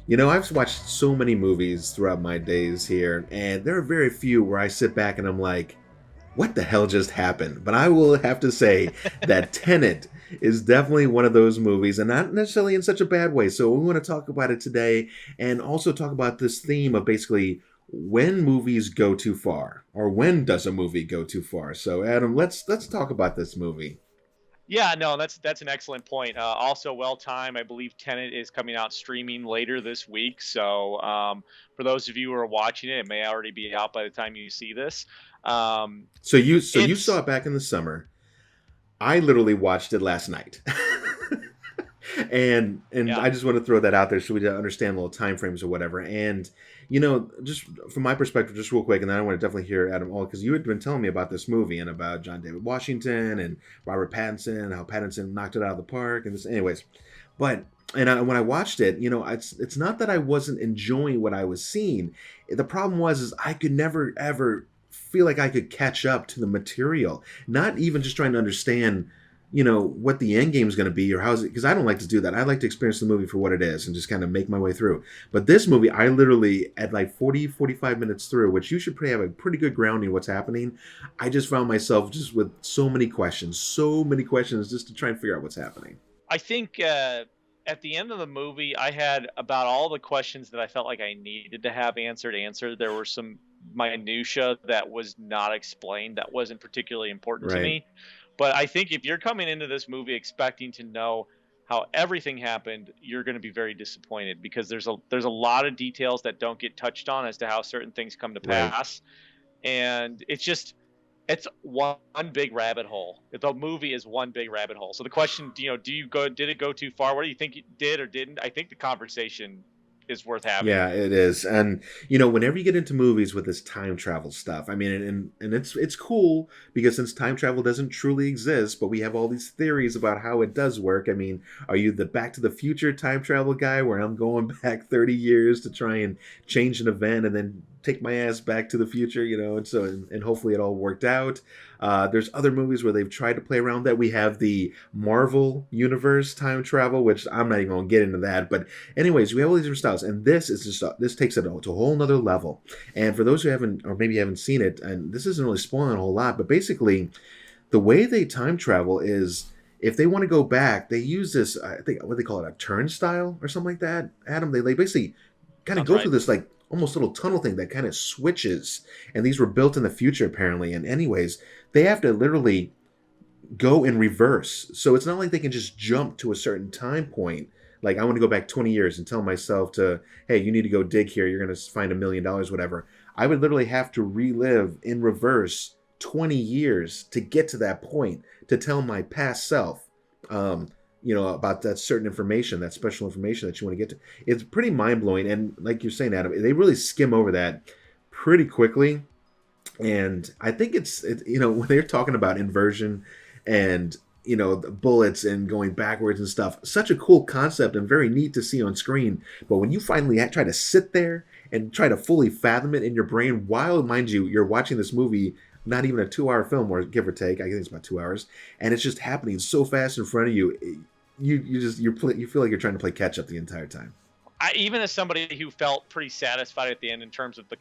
You know, I've watched so many movies throughout my days here, and there are very few where I sit back and I'm like, what the hell just happened? But I will have to say that Tenet is definitely one of those movies, and not necessarily in such a bad way. So we want to talk about it today and also talk about this theme of basically when movies go too far, or when does a movie go too far. So Adam, let's talk about this movie. Yeah, no, that's an excellent point. Also, well timed. I believe Tenet is coming out streaming later this week. So, for those of you who are watching it, it may already be out by the time you see this. Um, So you saw it's it back in the summer. I literally watched it last night. And yeah, I just want to throw that out there so we understand little time frames or whatever. And just from my perspective, just real quick, and then I want to definitely hear Adam all because you had been telling me about this movie and about John David Washington and Robert Pattinson, how Pattinson knocked it out of the park, and this, anyways. But when I watched it, it's not that I wasn't enjoying what I was seeing. The problem was is I could never ever feel like I could catch up to the material. Not even just trying to understand what the end game is going to be or how's it, because I don't like to do that. I like to experience the movie for what it is and just kind of make my way through. But this movie, I literally at like 45 minutes through, which you should probably have a pretty good grounding what's happening, I just found myself just with so many questions just to try and figure out what's happening. I think at the end of the movie, I had about all the questions that I felt like I needed to have answered. There were some minutia that was not explained that wasn't particularly important to Right. me. But I think if you're coming into this movie expecting to know how everything happened, you're going to be very disappointed because there's a lot of details that don't get touched on as to how certain things come to Right. pass, and it's one big rabbit hole. The movie is one big rabbit hole. So the question, did it go too far? What do you think it did or didn't? I think the conversation is worth having. Yeah, it is. And whenever you get into movies with this time travel stuff, I mean, and it's cool because since time travel doesn't truly exist, but we have all these theories about how it does work. I mean, are you the Back to the Future time travel guy where I'm going back 30 years to try and change an event and then take my ass back to the future, and hopefully it all worked out. There's other movies where they've tried to play around that. We have the Marvel universe time travel, which I'm not even going to get into that, but anyways, we have all these different styles, and this takes it to a whole nother level. And for those who haven't, or maybe haven't seen it, and this isn't really spoiling a whole lot, but basically, the way they time travel is if they want to go back, they use this. I think what they call it, a turnstile or something like that. Adam, they basically kind of Sounds go right. through this like almost little tunnel thing that kind of switches, and these were built in the future apparently. And anyways, they have to literally go in reverse. So it's not like they can just jump to a certain time point. Like I want to go back 20 years and tell myself to, hey, you need to go dig here. You're going to find $1 million, whatever. I would literally have to relive in reverse 20 years to get to that point to tell my past self, about that certain information, that special information that you want to get to. It's pretty mind blowing. And like you're saying, Adam, they really skim over that pretty quickly. And I think when they're talking about inversion and the bullets and going backwards and stuff, such a cool concept and very neat to see on screen. But when you finally try to sit there and try to fully fathom it in your brain, while mind you you're watching this movie, not even a 2 hour film, or give or take, I think it's about 2 hours, and it's just happening so fast in front of you, you feel like you're trying to play catch up the entire time. Even as somebody who felt pretty satisfied at the end in terms of the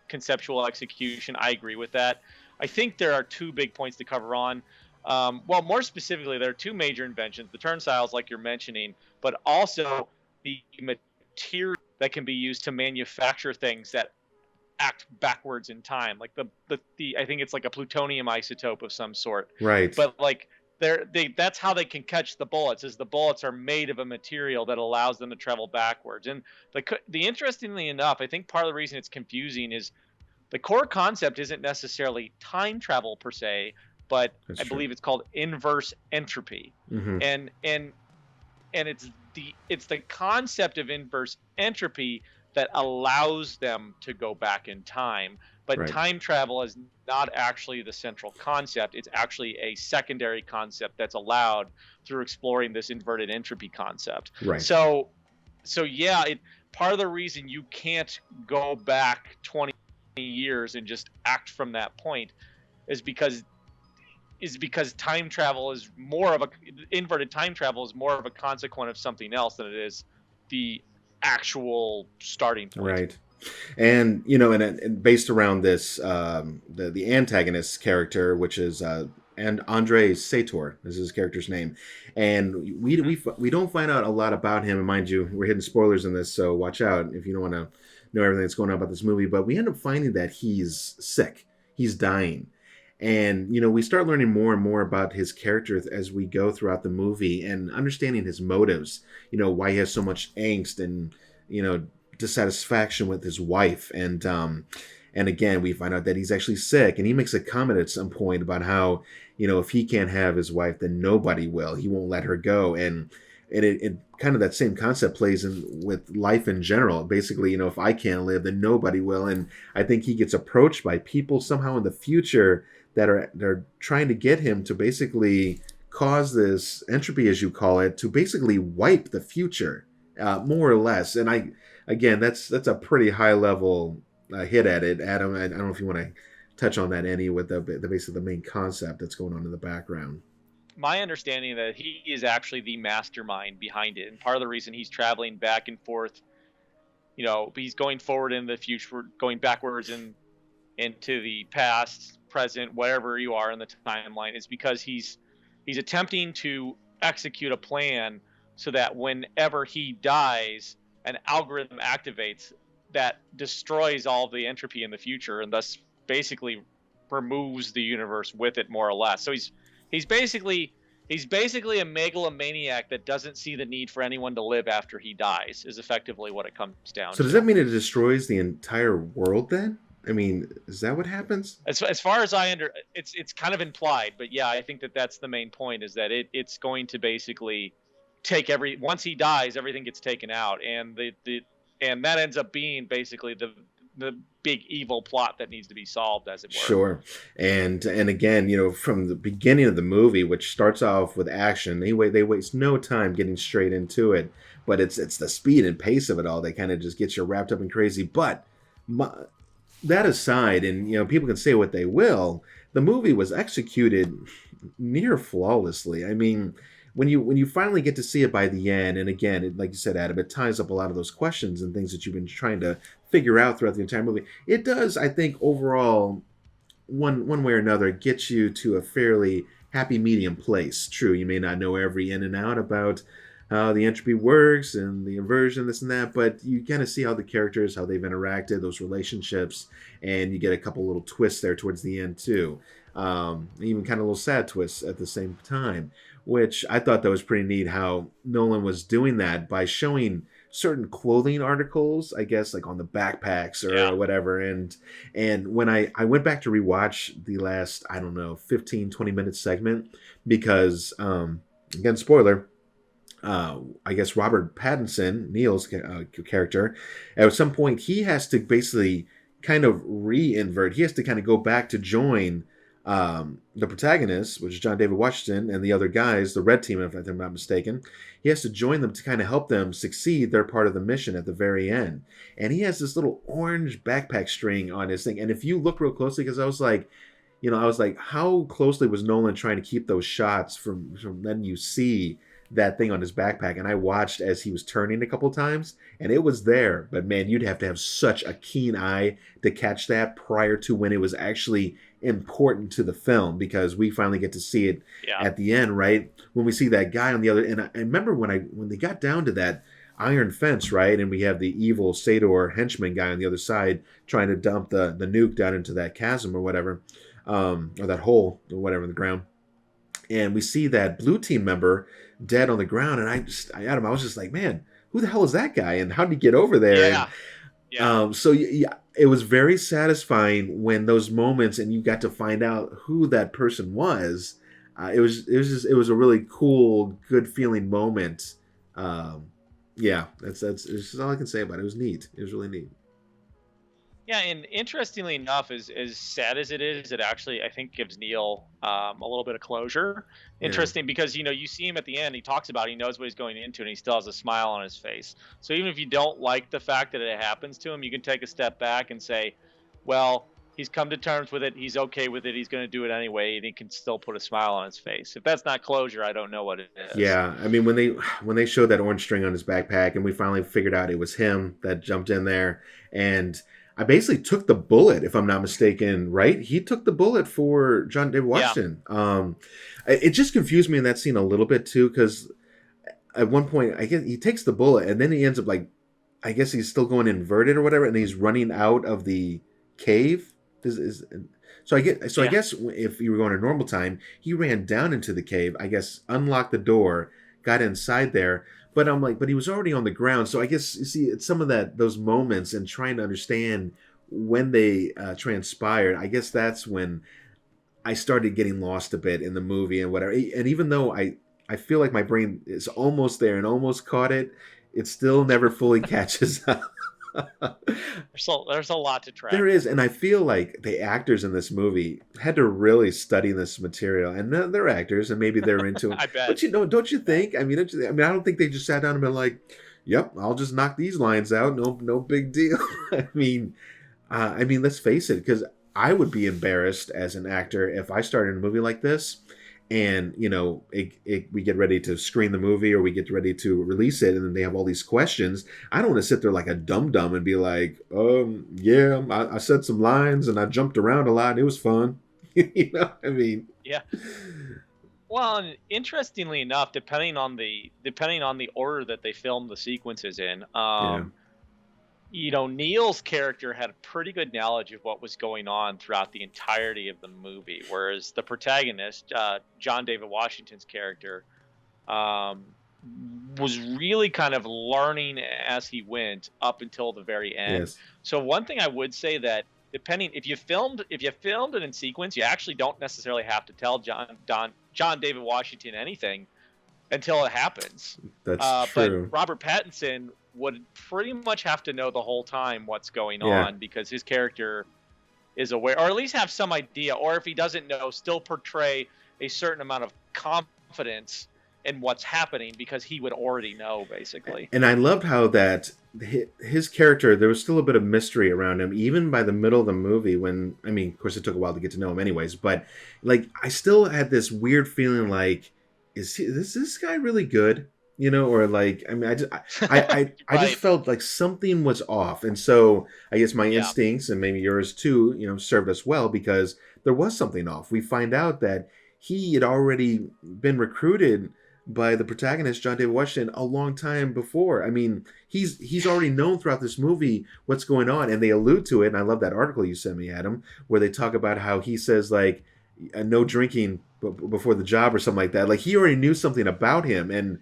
conceptual execution, I agree with that. I think there are two big points to cover on. Well, more specifically, there are two major inventions: the turnstiles, like you're mentioning, but also the material that can be used to manufacture things that act backwards in time. Like the I think it's like a plutonium isotope of some sort, Right. but like that's how they can catch the bullets, is the bullets are made of a material that allows them to travel backwards. And the interestingly enough, I think part of the reason it's confusing is the core concept isn't necessarily time travel per se, but That's I true. believe it's called inverse entropy. Hmm. And and and it's the concept of inverse entropy that allows them to go back in time. But Right. time travel is not actually the central concept. It's actually a secondary concept that's allowed through exploring this inverted entropy concept. Right. So yeah, part of the reason you can't go back 20 years and just act from that point is because time travel is more of a inverted time travel is more of a consequence of something else than it is the actual starting point. Right. And and based around this, the antagonist character, which is and Andre Sator is his character's name, and we don't find out a lot about him. And mind you, we're hitting spoilers in this, so watch out if you don't want to know everything that's going on about this movie. But we end up finding that he's sick, he's dying, and we start learning more and more about his character as we go throughout the movie and understanding his motives. Why he has so much angst and dissatisfaction with his wife, and again we find out that he's actually sick, and he makes a comment at some point about how if he can't have his wife, then nobody will. He won't let her go, and it kind of that same concept plays in with life in general. Basically, if I can't live, then nobody will. And I think he gets approached by people somehow in the future that are trying to get him to basically cause this entropy, as you call it, to basically wipe the future, more or less. And again, that's a pretty high level hit at it, Adam. I don't know if you want to touch on that any with the basically the main concept that's going on in the background. My understanding that he is actually the mastermind behind it, and part of the reason he's traveling back and forth, he's going forward in the future, going backwards into the past, present, wherever you are in the timeline, is because he's attempting to execute a plan so that whenever he dies, an algorithm activates that destroys all the entropy in the future, and thus basically removes the universe with it, more or less. So he's basically a megalomaniac that doesn't see the need for anyone to live after he dies, is effectively what it comes down to. So does that mean it destroys the entire world then? I mean, is that what happens? As far as it's kind of implied, but yeah, I think that's the main point, is that it's going to basically take once he dies, everything gets taken out, and and that ends up being basically the big evil plot that needs to be solved, as it were. Sure. And again, from the beginning of the movie, which starts off with action, they waste no time getting straight into it. But it's the speed and pace of it all that kind of just gets you wrapped up in crazy. But that aside, and people can say what they will, the movie was executed near flawlessly. I mean, when you finally get to see it by the end, and again, like you said, Adam, it ties up a lot of those questions and things that you've been trying to figure out throughout the entire movie. It does, I think, overall, one way or another, get you to a fairly happy medium place. True, you may not know every in and out about how the entropy works and the inversion, this and that, but you kind of see how the characters, how they've interacted, those relationships, and you get a couple little twists there towards the end too. Even kind of little sad twists at the same time, which I thought that was pretty neat how Nolan was doing that by showing certain clothing articles, I guess, like on the backpacks or whatever. And when I went back to rewatch the last, 15, 20 minute segment, because, again, spoiler, I guess Robert Pattinson, Neil's character, at some point he has to basically kind of re-invert. He has to kind of go back to join the protagonist, which is John David Washington, and the other guys, the red team, if I'm not mistaken. He has to join them to kind of help them succeed their part of the mission at the very end. And he has this little orange backpack string on his thing. And if you look real closely, because I was like, how closely was Nolan trying to keep those shots from letting you see that thing on his backpack? And I watched as he was turning a couple times, and it was there. But man, you'd have to have such a keen eye to catch that prior to when it was actually important to the film, because we finally get to see it at the end, right? When we see that guy on the other, and I remember when they got down to that iron fence, right? And we have the evil Sador henchman guy on the other side trying to dump the nuke down into that chasm or whatever, or that hole or whatever in the ground. And we see that blue team member dead on the ground, and I was just like, man, who the hell is that guy, and how did he get over there? So it was very satisfying when those moments, and you got to find out who that person was. It was a really cool, good feeling moment. That's just all I can say about it. It was neat. It was really neat. Yeah, and interestingly enough, as sad as it is, it actually I think gives Neil a little bit of closure. Yeah. Interesting because you see him at the end. He talks about it, he knows what he's going into, and he still has a smile on his face. So even if you don't like the fact that it happens to him, you can take a step back and say, well, he's come to terms with it. He's okay with it. He's going to do it anyway, and he can still put a smile on his face. If that's not closure, I don't know what it is. Yeah, I mean when they showed that orange string on his backpack, and we finally figured out it was him that jumped in there, and I basically took the bullet, if I'm not mistaken, right? He took the bullet for John David Yeah, Washington. It just confused me in that scene a little bit too, because at one point I guess he takes the bullet, and then he ends up like, I guess he's still going inverted or whatever, and he's running out of the cave. I yeah, guess if you were going to normal time, he ran down into the cave. I guess unlocked the door, got inside there. But I'm like, but he was already on the ground. So I guess you see, it's some of those moments and trying to understand when they transpired. I guess that's when I started getting lost a bit in the movie and whatever. And even though I feel like my brain is almost there and almost caught it, it still never fully catches up. there's a lot to There track. is, and I feel like the actors in this movie had to really study this material, and they're actors, and maybe they're into it. I bet. But don't you I bet. think? I mean, I don't think they just sat down and been like, "Yep, I'll just knock these lines out. No big deal." I mean, let's face it, because I would be embarrassed as an actor if I started in a movie like this, and we get ready to screen the movie or we get ready to release it, and then they have all these questions. I don't want to sit there like a dum dum and be like, yeah, I said some lines and I jumped around a lot. And it was fun. I mean, Yeah. Well, and interestingly enough, depending on the order that they filmed the sequences in, yeah, Neil's character had pretty good knowledge of what was going on throughout the entirety of the movie, whereas the protagonist, John David Washington's character, um, was really kind of learning as he went up until the very end. yes, So one thing I would say that depending if you filmed it in sequence, you actually don't necessarily have to tell John David Washington anything until it happens. that's But true. Robert Pattinson would pretty much have to know the whole time what's going Yeah, on because his character is aware, or at least have some idea, or if he doesn't know, still portray a certain amount of confidence in what's happening because he would already know, basically. and I loved how that his character, there was still a bit of mystery around him, even by the middle of the movie. When I mean, of course, it took a while to get to know him, anyways. But like, I still had this weird feeling like, is this guy really good? Or like, I mean, I just Right. felt like something was off, and so I guess my Yeah. instincts and maybe yours too, served us well because there was something off. We find out that he had already been recruited by the protagonist John David Washington a long time before. I mean, he's already known throughout this movie what's going on, and they allude to it. And I love that article you sent me, Adam, where they talk about how he says like no drinking before the job or something like that. Like he already knew something about him, and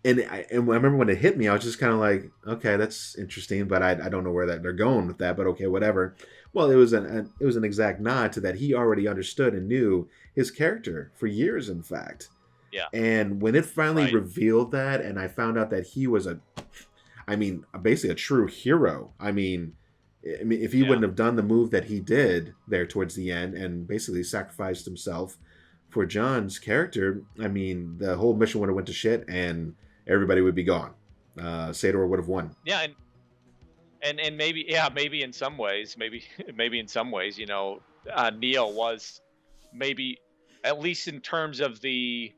I remember when it hit me, I was just kind of like, okay, that's interesting, but I don't know where that they're going with that, but okay, whatever. Well, it was an exact nod to that he already understood and knew his character for years, in fact. Yeah. And when it finally Right. revealed that, and I found out that he was basically a true hero. I mean, if he Yeah. wouldn't have done the move that he did there towards the end and basically sacrificed himself for John's character, I mean, the whole mission would have went to shit, and everybody would be gone. Sador would have won. Yeah. And maybe, yeah, maybe in some ways, maybe in some ways, Neil was maybe, at least in terms of the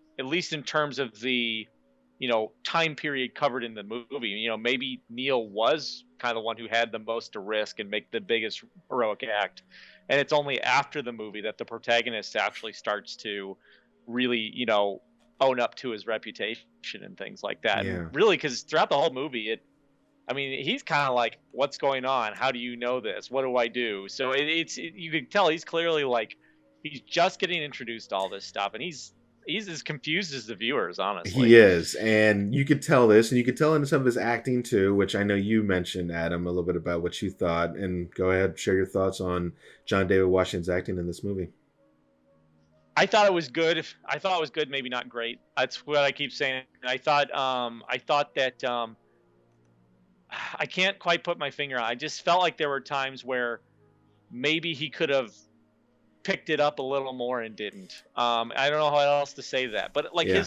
time period covered in the movie, maybe Neil was kind of the one who had the most to risk and make the biggest heroic act, and it's only after the movie that the protagonist actually starts to really own up to his reputation and things like that. And Yeah. really, because throughout the whole movie, I mean, he's kind of like, "What's going on? How do you know this? What do I do?" So you can tell he's clearly like, he's just getting introduced to all this stuff, and he's as confused as the viewers, He honestly. is, and you could tell this, and you could tell in some of his acting too, which I know you mentioned, Adam, a little bit about what you thought. And go ahead, share your thoughts on John David Washington's acting in this movie. I thought it was good. I thought it was good, maybe not great. That's what I keep saying. I thought that I can't quite put my finger on. I just felt like there were times where maybe he could have picked it up a little more and didn't. I don't know how else to say that, but like Yeah.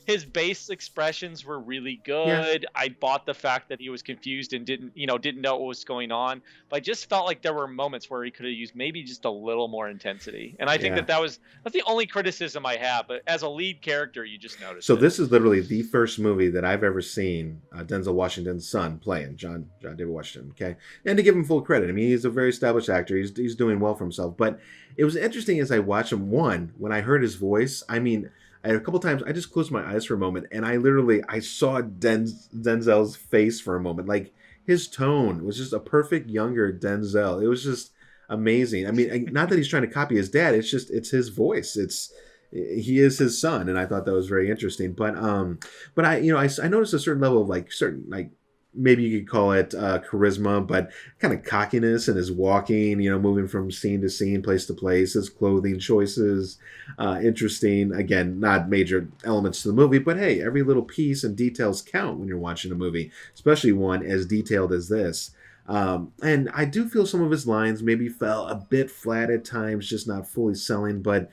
his base expressions were really Yeah. good. I bought the fact that he was confused and didn't know what was going on. But I just felt like there were moments where he could have used maybe just a little more intensity. And I think Yeah. that's the only criticism I have. But as a lead character, you just notice So it. this is literally the first movie that I've ever seen Denzel Washington's son playing John David Washington. Okay, and to give him full credit, I mean he's a very established actor. He's doing well for himself. But it was interesting as I watched him. One, when I heard his voice, I mean, a couple times I just closed my eyes for a moment, and I saw Denzel's face for a moment. Like his tone was just a perfect younger Denzel. It was just amazing. I mean, not that he's trying to copy his dad. It's his voice. He is his son, and I thought that was very interesting. But I noticed a certain level of like certain like maybe you could call it charisma, but kind of cockiness in his walking, moving from scene to scene, place to place, his clothing choices, interesting. Again, not major elements to the movie, but hey, every little piece and details count when you're watching a movie, especially one as detailed as this. And I do feel some of his lines maybe fell a bit flat at times, just not fully selling, but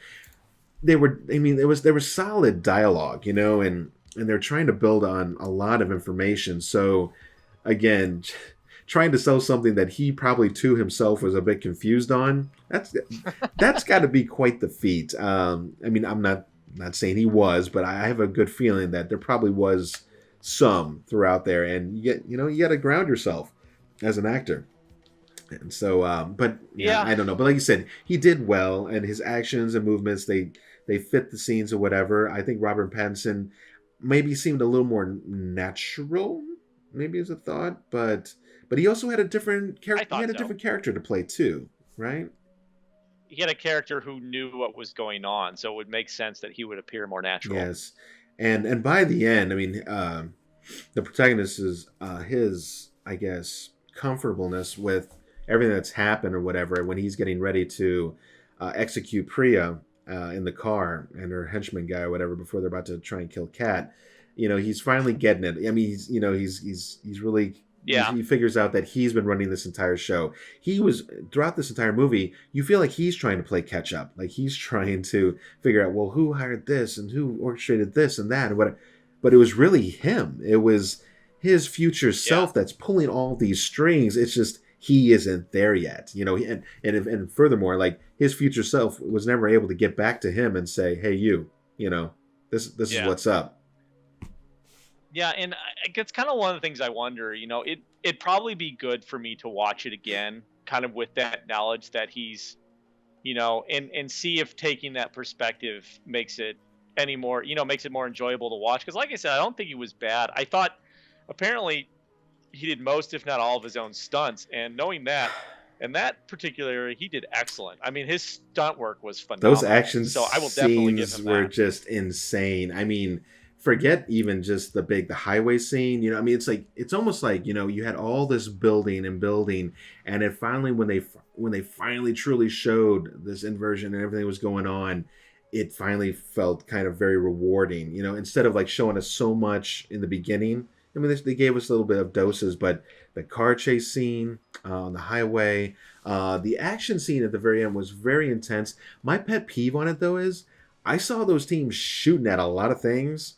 there was solid dialogue, and they're trying to build on a lot of information. So again, trying to sell something that he probably too himself was a bit confused on, that's got to be quite the feat. I mean, I'm not saying he was, but I have a good feeling that there probably was some throughout there, and yet you got to ground yourself as an actor. And so, but yeah, Yeah, I don't know. But like you said, he did well, and his actions and movements they fit the scenes or whatever. I think Robert Pattinson maybe seemed a little more natural, maybe as a thought, but he also had a different I character. He had thought a so. different character to play too, right? He had a character who knew what was going on, so it would make sense that he would appear more natural. Yes, and by the end, I mean, the protagonist is his, I guess, comfortableness with everything that's happened or whatever when he's getting ready to execute Priya in the car and her henchman guy or whatever before they're about to try and kill Kat. He's finally getting it. I mean, he's really Yeah, he figures out that he's been running this entire show. He was throughout this entire movie. You feel like he's trying to play catch up, like he's trying to figure out, well, who hired this and who orchestrated this and that and what. But it was really him. It was his future yeah, self that's pulling all these strings. It's just he isn't there yet, and furthermore, like his future self was never able to get back to him and say, "Hey, this is yeah. what's up." Yeah, and it's kind of one of the things I wonder. It'd probably be good for me to watch it again, kind of with that knowledge that he's, and see if taking that perspective makes it makes it more enjoyable to watch. Because, like I said, I don't think he was bad. I thought apparently he did most, if not all, of his own stunts, and knowing that, in that particular area, he did excellent. I mean, his stunt work was Those phenomenal. action So I will definitely give scenes him were that. just insane. I mean, forget even just the highway scene. I mean, it's almost like you had all this building and building, and it finally when they finally truly showed this inversion and everything was going on, it finally felt kind of very rewarding. Instead of like showing us so much in the beginning. I mean, they gave us a little bit of doses, but the car chase scene on the highway, the action scene at the very end was very intense. My pet peeve on it though is I saw those teams shooting at a lot of things.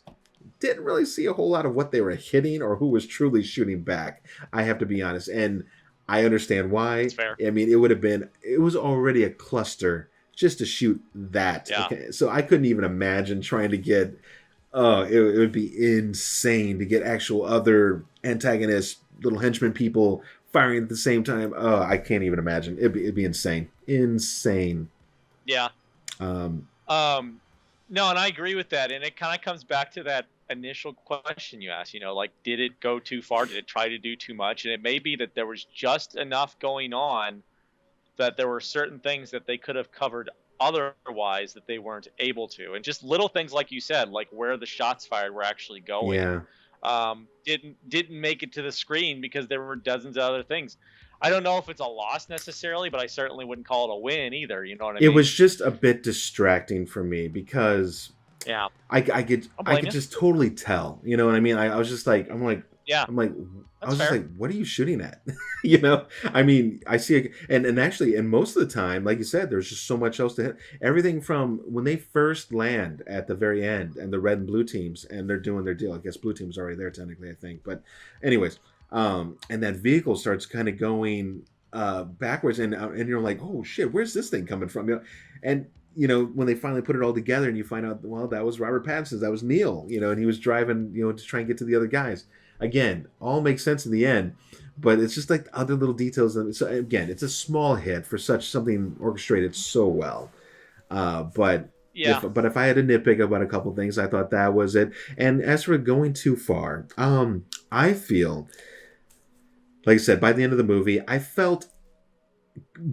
Didn't really see a whole lot of what they were hitting or who was truly shooting back. I have to be honest, and I understand That's why. fair. I mean, it was already a cluster just to shoot that. Yeah. Okay, so I couldn't even imagine trying to get. Oh, it would be insane to get actual other antagonists, little henchmen people firing at the same time. Oh, I can't even imagine. It'd be insane. Insane. Yeah. Um, Um, no, and I agree with that. And it kind of comes back to that initial question you asked, like, did it go too far? Did it try to do too much? And it may be that there was just enough going on that there were certain things that they could have covered otherwise that they weren't able to. And just little things, like you said, like where the shots fired were actually going, yeah. didn't make it to the screen because there were dozens of other things. I don't know if it's a loss necessarily, but I certainly wouldn't call it a win either. You know what I It mean? was just a bit distracting for me because Yeah. I I'll I blame could you. just totally tell. You know what I mean? I was just like I'm like, Yeah, I'm like, I that's was just fair. like, what are you shooting at? You know, I mean, I see it, and actually, and most of the time, like you said, there's just so much else to hit. Everything from when they first land at the very end, and the red and blue teams, and they're doing their deal. I guess blue team's already there technically, I think. But, anyways, and that vehicle starts kind of going backwards, and you're like, oh shit, where's this thing coming from? You know, and when they finally put it all together, and you find out, well, that was Robert Pattinson, that was Neil, and he was driving, to try and get to the other guys. Again, all makes sense in the end, but it's just like other little details. So again, it's a small hit for such something orchestrated so well. But Yeah. if I had to nitpick about a couple things, I thought that was it. And as for going too far, I feel like I said, by the end of the movie, I felt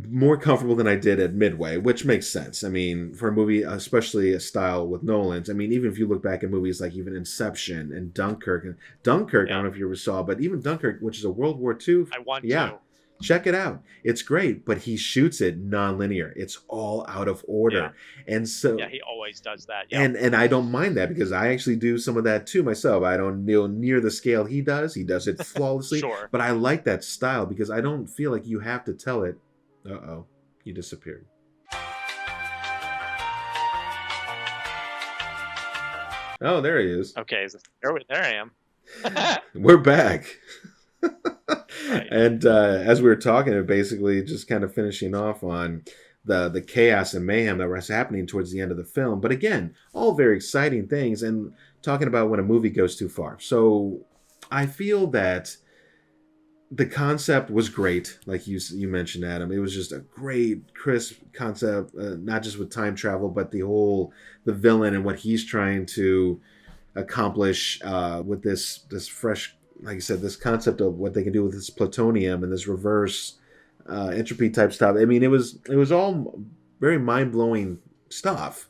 more comfortable than I did at Midway, which makes sense. I mean, for a movie, especially a style with Nolan's, I mean, even if you look back at movies like even Inception and Dunkirk, I Yeah. don't know if you ever saw, but even Dunkirk, which is a World War II, I want yeah, to. check it out. It's great, but he shoots it non-linear. It's all out of Yeah. order, and so Yeah, he always does that. Yeah. and I don't mind that because I actually do some of that too myself. I don't near the scale he does. He does it flawlessly, Sure. but I like that style because I don't feel like you have to tell it. Uh-oh, he disappeared. Oh, there he is. Okay, there I am. We're back. Right. And as we were talking, basically just kind of finishing off on the chaos and mayhem that was happening towards the end of the film. But again, all very exciting things, and talking about when a movie goes too far. So I feel that the concept was great, like you mentioned, Adam. It was just a great, crisp concept, not just with time travel, but the villain and what he's trying to accomplish with this fresh, like I said, this concept of what they can do with this plutonium and this reverse entropy type stuff. I mean, it was all very mind blowing stuff.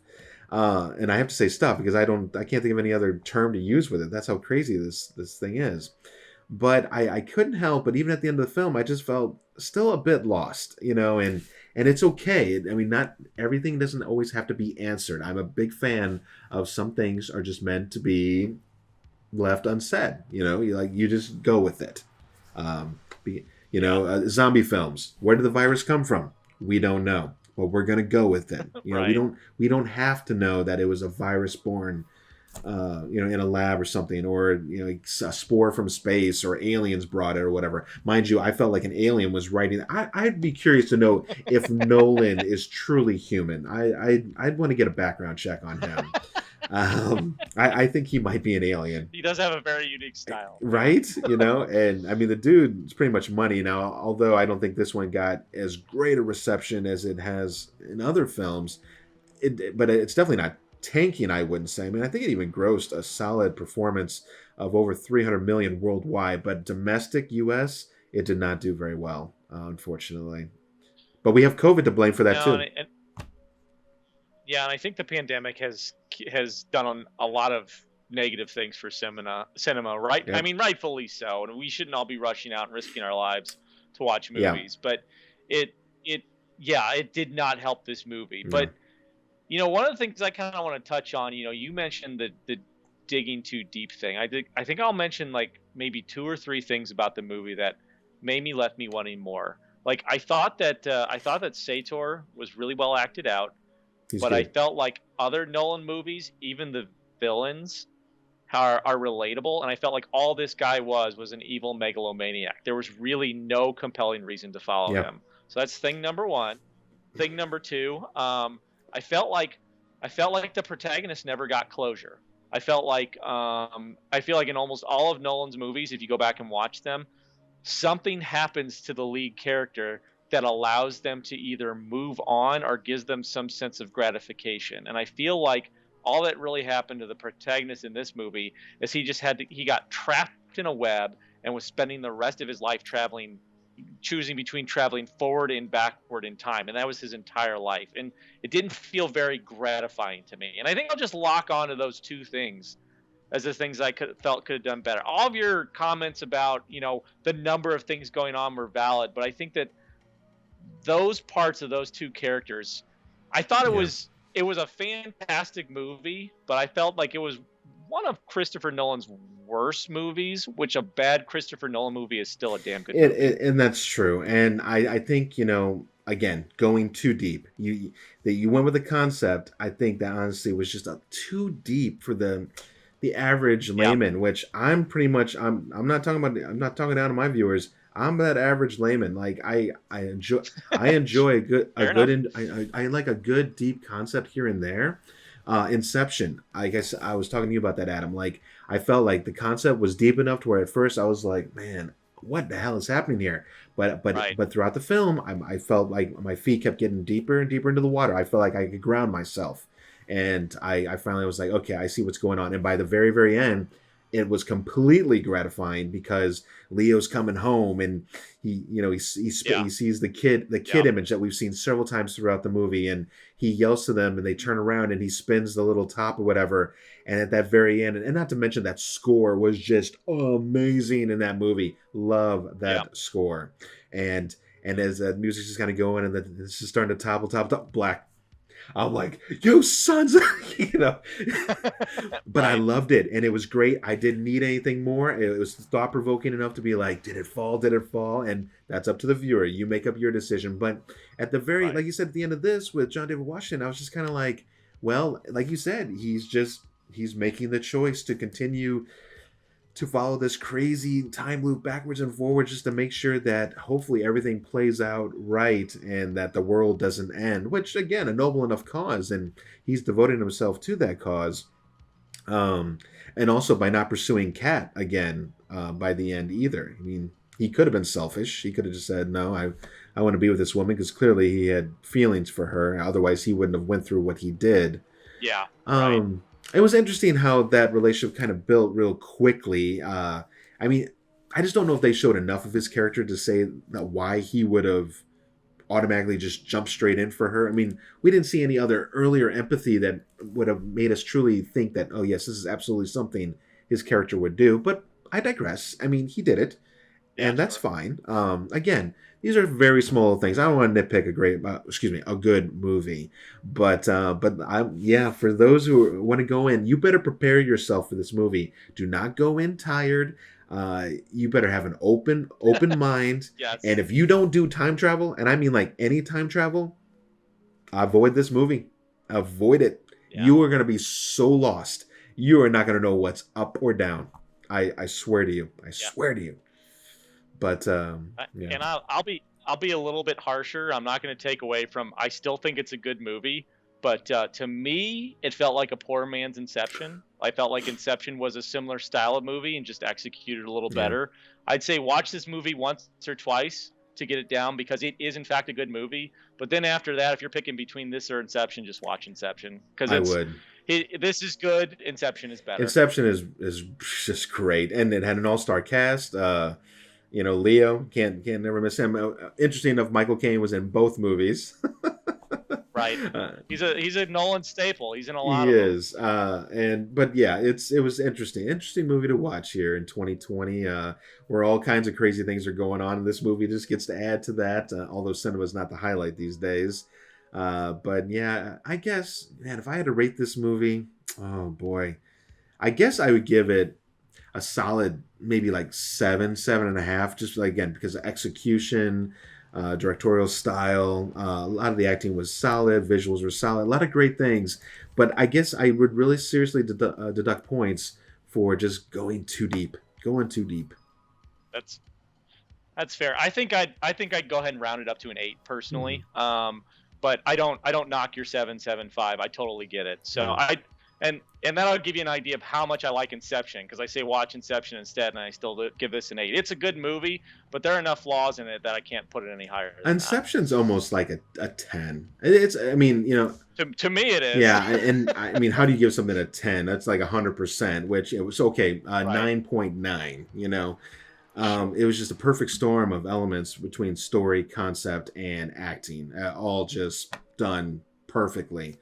And I have to say stuff because I can't think of any other term to use with it. That's how crazy this thing is. But I couldn't help but even at the end of the film I just felt still a bit lost, and it's okay. I mean, not everything doesn't always have to be answered. I'm a big fan of some things are just meant to be left unsaid. You just go with it. Zombie films, where did the virus come from? We don't know, but we're gonna go with it. Right. We don't have to know that it was a virus born in a lab or something, or a spore from space, or aliens brought it, or whatever. Mind you, I felt like an alien was writing. I'd be curious to know if Nolan is truly human. I'd want to get a background check on him. I think he might be an alien. He does have a very unique style. Right? And I mean, the dude is pretty much money now, although I don't think this one got as great a reception as it has in other films. But it's definitely not tanking, I wouldn't say. I mean, I think it even grossed a solid performance of over 300 million worldwide, but domestic US, it did not do very well, unfortunately. But we have COVID to blame for that No, too. And I think the pandemic has done a lot of negative things for cinema, right? Yep. I mean, rightfully so, and we shouldn't all be rushing out and risking our lives to watch movies. Yeah. But it did not help this movie. No. But one of the things I kind of want to touch on, you mentioned the digging too deep thing. I think I'll mention like maybe 2 or 3 things about the movie that left me wanting more. Like I thought that Sator was really well acted out. He's But good. I felt like other Nolan movies, even the villains are relatable, and I felt like all this guy was an evil megalomaniac. There was really no compelling reason to follow him. So that's thing number 1. Thing number 2, I felt like the protagonist never got closure. I feel like in almost all of Nolan's movies, if you go back and watch them, something happens to the lead character that allows them to either move on or gives them some sense of gratification. And I feel like all that really happened to the protagonist in this movie is he got trapped in a web and was spending the rest of his life choosing between traveling forward and backward in time. And that was his entire life. And it didn't feel very gratifying to me. And I think I'll just lock on to those 2 things as the things I could have done better. All of your comments about, the number of things going on were valid, but I think that those parts of those 2 characters, I thought it was a fantastic movie, but I felt like it was one of Christopher Nolan's worst movies, which a bad Christopher Nolan movie is still a damn good movie. And that's true. And I think, again, going too deep. That you went with the concept. I think that honestly was just too deep for the average Yeah, layman, which I'm pretty much I'm not talking about, I'm not talking down to my viewers. I'm that average layman. Like I enjoy fair enough. I like a good deep concept here and there. Inception. I guess I was talking to you about that, Adam. Like I felt like the concept was deep enough to where at first I was like, man, what the hell is happening here? Right. But throughout the film, I felt like my feet kept getting deeper and deeper into the water. I felt like I could ground myself, and I finally was like, okay, I see what's going on. And by the very very end, it was completely gratifying because Leo's coming home and Yeah. he sees the kid Yeah. image that we've seen several times throughout the movie, and he yells to them and they turn around and he spins the little top or whatever. And at that very end, and not to mention that score was just amazing in that movie. Love Yeah. that score. And as the music's just kind of going and this is starting to topple, black. I'm like, yo, sons, you know. But I Right. loved it, and it was great. I didn't need anything more. It was thought provoking enough to be like, did it fall? Did it fall? And that's up to the viewer. You make up your decision. But at the very, Right. like you said, at the end of this with John David Washington, I was just kind of like, well, like you said, he's making the choice to continue to follow this crazy time loop backwards and forwards just to make sure that hopefully everything plays out right and that the world doesn't end, which again, a noble enough cause, and he's devoting himself to that cause. um and also by not pursuing Kat again by the end either. I mean, he could have been selfish. He could have just said, no, I want to be with this woman, because clearly he had feelings for her, otherwise he wouldn't have went through what he did. Yeah. Right. um, it was interesting how that relationship kind of built real quickly. I mean, I just don't know if they showed enough of his character to say that why he would have automatically just jumped straight in for her. I mean, we didn't see any other earlier empathy that would have made us truly think that, oh yes, this is absolutely something his character would do. But I digress. I mean, he did it, Yeah. and that's Sure. fine. Again, these are very small things. I don't want to nitpick a good movie, but yeah, for those who want to go in, you better prepare yourself for this movie. Do not go in tired. You better have an open mind, and Yes. if you don't do time travel, and I mean like any time travel, avoid this movie. Avoid it. Yeah. You are going to be so lost. You are not going to know what's up or down. I swear to you. I Yeah. swear to you. But yeah. And I'll be a little bit harsher. I'm not going to take away from. I still think it's a good movie, but to me, it felt like a poor man's Inception. I felt like Inception was a similar style of movie and just executed a little Yeah. better. I'd say watch this movie once or twice to get it down because it is in fact a good movie. But then after that, if you're picking between this or Inception, just watch Inception because I would. this is good. Inception is better. Inception is just great, and it had an all-star cast. Leo can't never miss him. Interesting enough, Michael Caine was in both movies. Right. uh, He's a Nolan staple. He's in a lot he of them. is, but yeah, it was interesting movie to watch here in 2020, where all kinds of crazy things are going on, and this movie just gets to add to that. Although cinema is not the highlight these days, but yeah, I guess, man, if I had to rate this movie, oh boy, I guess I would give it a solid maybe like 7.5, just like, again, because of execution, directorial style. A lot of the acting was solid, visuals were solid, a lot of great things. But I guess I would really seriously deduct points for just going too deep. Going too deep. That's That's fair. I think I'd go ahead and round it up to an 8 Hmm. personally. But I don't knock your 7.75. I totally get it. So Yeah. and that'll give you an idea of how much I like Inception because I say watch Inception instead, and I still give this an 8. It's a good movie, but there are enough flaws in it that I can't put it any higher than that. Inception's almost like a 10. It's, I mean, To me, it is. yeah, and I mean, how do you give something a 10? That's like 100%, which it was okay. Right. 9.9. Sure. It was just a perfect storm of elements between story, concept, and acting, all just done perfectly.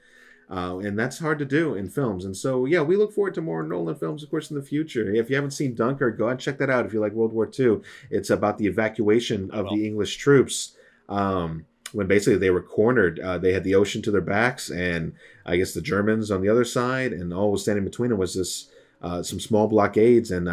And that's hard to do in films. And so, yeah, we look forward to more Nolan films, of course, in the future. If you haven't seen Dunkirk, go ahead and check that out if you like World War II. It's about the evacuation I of will. the English troops, when basically they were cornered. They had the ocean to their backs, and I guess the Germans on the other side, and all was standing between them was this some small blockades in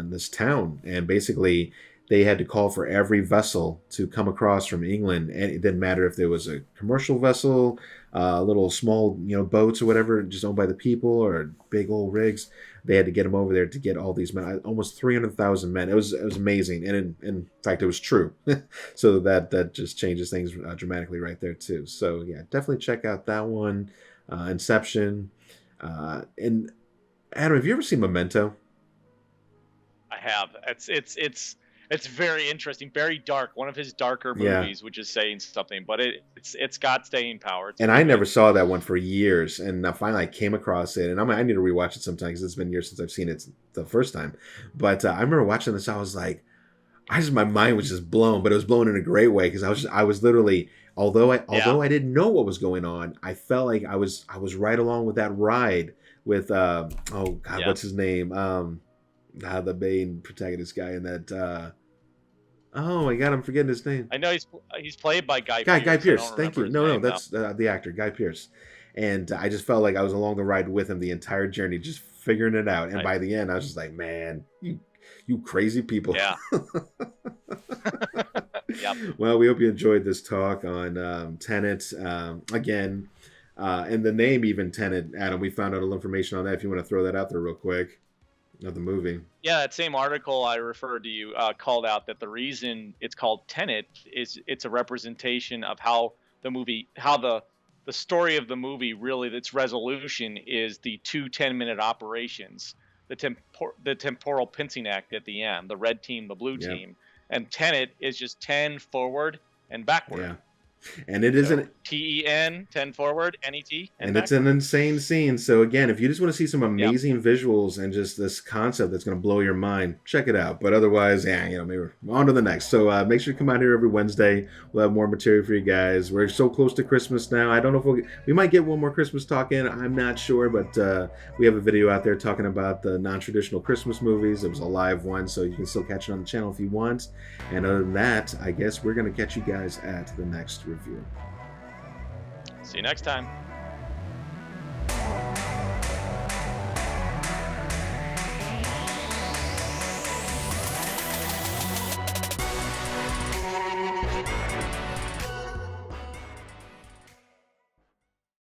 this town, and basically they had to call for every vessel to come across from England, and it didn't matter if there was a commercial vessel, little small boats or whatever, just owned by the people, or big old rigs. They had to get them over there to get all these men, almost 300,000 men. It was amazing, and in fact, it was true. So that just changes things dramatically right there too. So yeah, definitely check out that one, Inception, and Adam, have you ever seen Memento? I have. It's very interesting, very dark. One of his darker Yeah. movies, which is saying something, but it's got staying power. It's And very I never good. saw that one for years, and finally I came across it, and I need to rewatch it sometime because it's been years since I've seen it the first time. But I remember watching this, I was like, my mind was just blown, but it was blown in a great way because I was literally, Yeah, although I didn't know what was going on, I felt like I was right along with that ride with oh God, yeah. what's his name? The main protagonist guy in that. Oh my God, I'm forgetting his name. I know he's played by Guy Guy Pearce. I Pierce. don't Thank remember you. his No, name though. that's the actor, Guy Pierce. And I just felt like I was along the ride with him the entire journey, just figuring it out. And Nice. by the end, I was just like, man, you crazy people. Yeah. Yep. Well, we hope you enjoyed this talk on Tenet. Again, and the name even Tenet, Adam, we found out a little information on that if you want to throw that out there real quick of the movie. Yeah, that same article I referred to you called out that the reason it's called Tenet is it's a representation of how the story of the movie really its resolution is the two 10-minute operations, the temporal pincing act at the end, the red team, the blue Yeah. team, and Tenet is just 10 forward and backward. Yeah. And it So isn't. TEN, 10 forward, NET, and And it's an backward. insane scene. So again, if you just want to see some Yep. amazing visuals and just this concept that's going to blow your mind, check it out. But otherwise, yeah, maybe we're on to the next. So make sure to come out here every Wednesday. We'll have more material for you guys. We're so close to Christmas now. I don't know if we might get one more Christmas talk in. I'm not sure, but we have a video out there talking about the non-traditional Christmas movies. It was a live one, so you can still catch it on the channel if you want. And other than that, I guess we're going to catch you guys at the next review. See you next time.